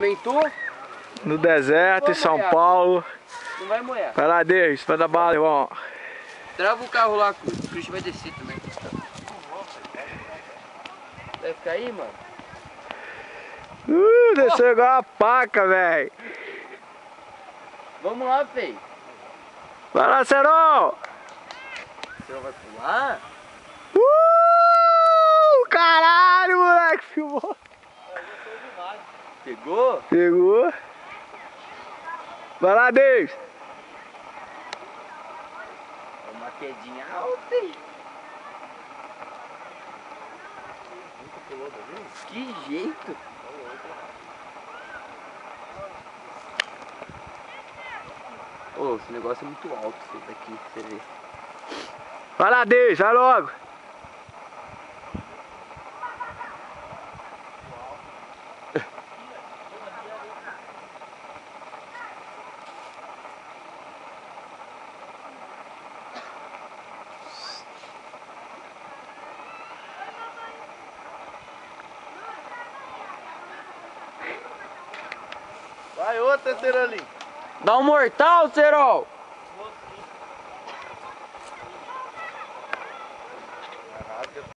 Ventou? No deserto, em São Paulo. Não vai molhar. Vai lá, Deus, vai dar bala, irmão. Trava o carro lá, o Christian vai descer também. Vai ficar aí, mano? Desceu igual uma paca, velho. Vamos lá, feio. Vai lá, Serol. O senhor vai pular? Caralho, moleque, filmou. Pegou? Pegou. Vai lá, Deus. É uma quedinha alta aí. Que jeito. Ô, esse negócio é muito alto, esse daqui, você vê. Vai lá, Deus, vai logo. Vai outra, Cerolinho. Dá um mortal, Cerol.